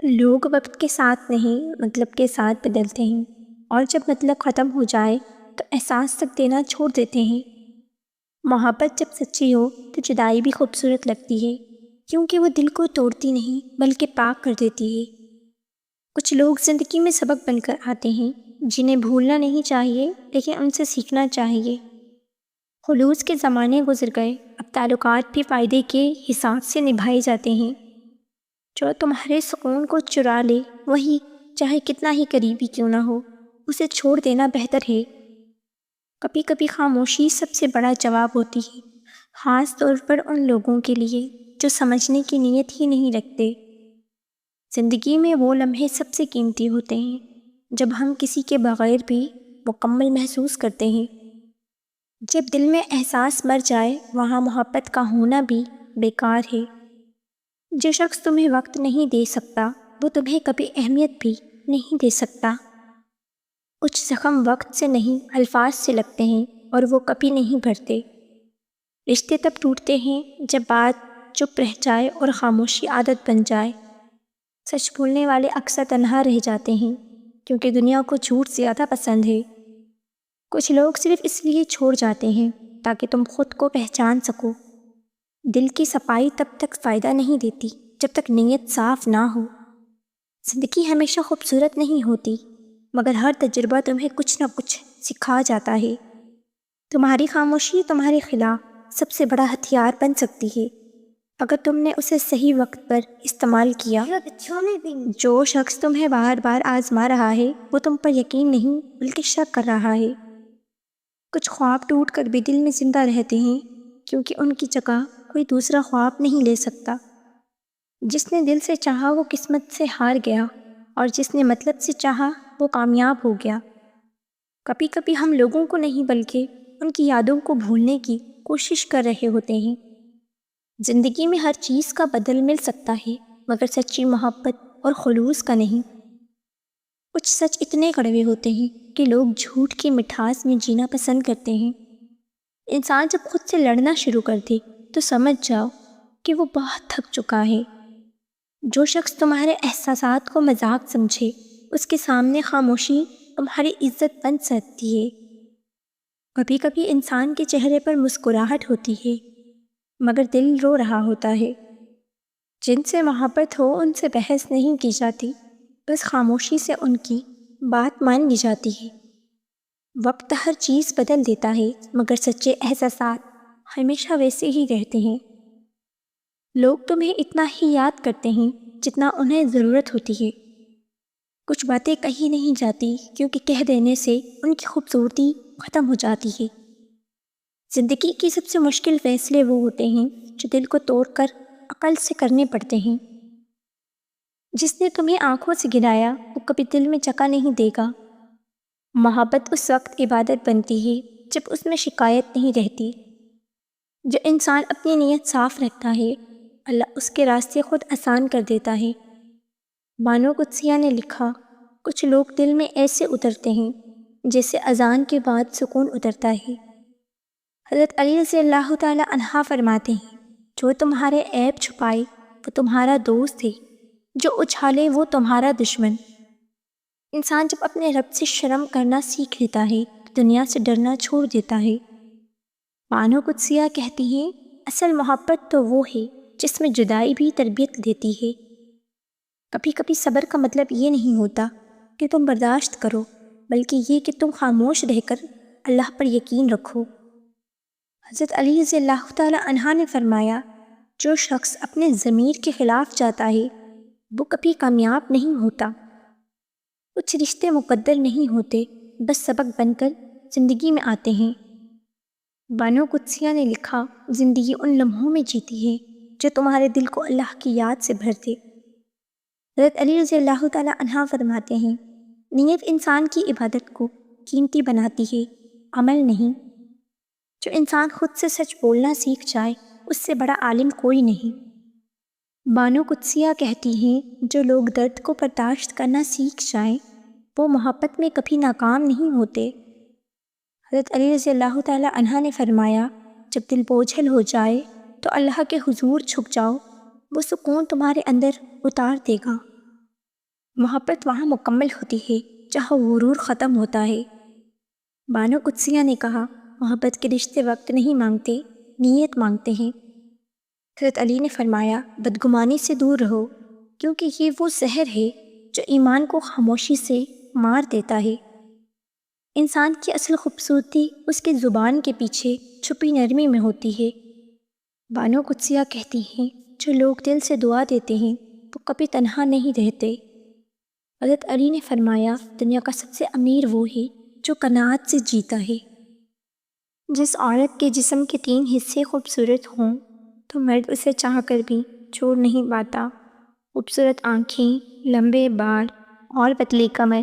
لوگ وقت کے ساتھ نہیں مطلب کے ساتھ بدلتے ہیں، اور جب مطلب ختم ہو جائے تو احساس تک دینا چھوڑ دیتے ہیں۔ محبت جب سچی ہو تو جدائی بھی خوبصورت لگتی ہے، کیونکہ وہ دل کو توڑتی نہیں بلکہ پاک کر دیتی ہے۔ کچھ لوگ زندگی میں سبق بن کر آتے ہیں، جنہیں بھولنا نہیں چاہیے لیکن ان سے سیکھنا چاہیے۔ خلوص کے زمانے گزر گئے، اب تعلقات بھی فائدے کے حساب سے نبھائے جاتے ہیں۔ جو تمہارے سکون کو چرا لے، وہی چاہے کتنا ہی قریبی کیوں نہ ہو، اسے چھوڑ دینا بہتر ہے۔ کبھی کبھی خاموشی سب سے بڑا جواب ہوتی ہے، خاص طور پر ان لوگوں کے لیے جو سمجھنے کی نیت ہی نہیں رکھتے۔ زندگی میں وہ لمحے سب سے قیمتی ہوتے ہیں جب ہم کسی کے بغیر بھی مکمل محسوس کرتے ہیں۔ جب دل میں احساس مر جائے، وہاں محبت کا ہونا بھی بیکار ہے۔ جو شخص تمہیں وقت نہیں دے سکتا، وہ تمہیں کبھی اہمیت بھی نہیں دے سکتا۔ کچھ زخم وقت سے نہیں الفاظ سے لگتے ہیں، اور وہ کبھی نہیں بھرتے۔ رشتے تب ٹوٹتے ہیں جب بات چپ رہ جائے اور خاموشی عادت بن جائے۔ سچ بولنے والے اکثر تنہا رہ جاتے ہیں، کیونکہ دنیا کو جھوٹ زیادہ پسند ہے۔ کچھ لوگ صرف اس لیے چھوڑ جاتے ہیں تاکہ تم خود کو پہچان سکو۔ دل کی صفائی تب تک فائدہ نہیں دیتی جب تک نیت صاف نہ ہو۔ زندگی ہمیشہ خوبصورت نہیں ہوتی، مگر ہر تجربہ تمہیں کچھ نہ کچھ سکھا جاتا ہے۔ تمہاری خاموشی تمہارے خلاف سب سے بڑا ہتھیار بن سکتی ہے، اگر تم نے اسے صحیح وقت پر استعمال کیا۔ جو شخص تمہیں بار بار آزما رہا ہے، وہ تم پر یقین نہیں بلکہ شک کر رہا ہے۔ کچھ خواب ٹوٹ کر بھی دل میں زندہ رہتے ہیں، کیونکہ ان کی جگہ کوئی دوسرا خواب نہیں لے سکتا۔ جس نے دل سے چاہا وہ قسمت سے ہار گیا، اور جس نے مطلب سے چاہا وہ کامیاب ہو گیا۔ کبھی کبھی ہم لوگوں کو نہیں بلکہ ان کی یادوں کو بھولنے کی کوشش کر رہے ہوتے ہیں۔ زندگی میں ہر چیز کا بدل مل سکتا ہے، مگر سچی محبت اور خلوص کا نہیں۔ کچھ سچ اتنے کڑوے ہوتے ہیں کہ لوگ جھوٹ کی مٹھاس میں جینا پسند کرتے ہیں۔ انسان جب خود سے لڑنا شروع کر دے تو سمجھ جاؤ کہ وہ بہت تھک چکا ہے۔ جو شخص تمہارے احساسات کو مذاق سمجھے، اس کے سامنے خاموشی تمہاری عزت بن سکتی ہے۔ کبھی کبھی انسان کے چہرے پر مسکراہٹ ہوتی ہے، مگر دل رو رہا ہوتا ہے۔ جن سے محبت ہو ان سے بحث نہیں کی جاتی، بس خاموشی سے ان کی بات مان لی جاتی ہے۔ وقت ہر چیز بدل دیتا ہے، مگر سچے احساسات ہمیشہ ویسے ہی رہتے ہیں۔ لوگ تمہیں اتنا ہی یاد کرتے ہیں جتنا انہیں ضرورت ہوتی ہے۔ کچھ باتیں کہی نہیں جاتی، کیونکہ کہہ دینے سے ان کی خوبصورتی ختم ہو جاتی ہے۔ زندگی کی سب سے مشکل فیصلے وہ ہوتے ہیں جو دل کو توڑ کر عقل سے کرنے پڑتے ہیں۔ جس نے تمہیں آنکھوں سے گرایا، وہ کبھی دل میں جگہ نہیں دے گا۔ محبت اس وقت عبادت بنتی ہے جب اس میں شکایت نہیں رہتی۔ جو انسان اپنی نیت صاف رکھتا ہے، اللہ اس کے راستے خود آسان کر دیتا ہے۔ بانو قدسیہ نے لکھا، کچھ لوگ دل میں ایسے اترتے ہیں جیسے اذان کے بعد سکون اترتا ہے۔ حضرت علی رضی اللہ تعالی عنہ فرماتے ہیں، جو تمہارے عیب چھپائے وہ تمہارا دوست ہے، جو اچھالے وہ تمہارا دشمن۔ انسان جب اپنے رب سے شرم کرنا سیکھ لیتا ہے تو دنیا سے ڈرنا چھوڑ دیتا ہے۔ بانو قدسیہ کہتی ہیں، اصل محبت تو وہ ہے جس میں جدائی بھی تربیت دیتی ہے۔ کبھی کبھی صبر کا مطلب یہ نہیں ہوتا کہ تم برداشت کرو، بلکہ یہ کہ تم خاموش رہ کر اللہ پر یقین رکھو۔ حضرت علی رضی اللہ تعالی عنہ نے فرمایا، جو شخص اپنے ضمیر کے خلاف جاتا ہے وہ کبھی کامیاب نہیں ہوتا۔ کچھ رشتے مقدر نہیں ہوتے، بس سبق بن کر زندگی میں آتے ہیں۔ بانو قدسیہ نے لکھا، زندگی ان لمحوں میں جیتی ہے جو تمہارے دل کو اللہ کی یاد سے بھر دے۔ حضرت علی رضی اللہ تعالی عنہ فرماتے ہیں، نیت انسان کی عبادت کو قیمتی بناتی ہے، عمل نہیں۔ جو انسان خود سے سچ بولنا سیکھ جائے، اس سے بڑا عالم کوئی نہیں۔ بانو قدسیہ کہتی ہیں، جو لوگ درد کو برداشت کرنا سیکھ جائیں، وہ محبت میں کبھی ناکام نہیں ہوتے۔ حضرت علی رضی اللہ تعالی عنہ نے فرمایا، جب دل بوجھل ہو جائے تو اللہ کے حضور جھک جاؤ، وہ سکون تمہارے اندر اتار دے گا۔ محبت وہاں مکمل ہوتی ہے جہاں غرور ختم ہوتا ہے۔ بانو قدسیہ نے کہا، محبت کے رشتے وقت نہیں مانگتے، نیت مانگتے ہیں۔ حضرت علی نے فرمایا، بدگمانی سے دور رہو، کیونکہ یہ وہ زہر ہے جو ایمان کو خاموشی سے مار دیتا ہے۔ انسان کی اصل خوبصورتی اس کی زبان کے پیچھے چھپی نرمی میں ہوتی ہے۔ بانو قدسیہ کہتی ہیں، جو لوگ دل سے دعا دیتے ہیں وہ کبھی تنہا نہیں رہتے۔ حضرت علی نے فرمایا، دنیا کا سب سے امیر وہ ہے جو قناعت سے جیتا ہے۔ جس عورت کے جسم کے 3 حصے خوبصورت ہوں تو مرد اسے چاہ کر بھی چھوڑ نہیں پاتا۔ خوبصورت آنکھیں، لمبے بال اور پتلی کمر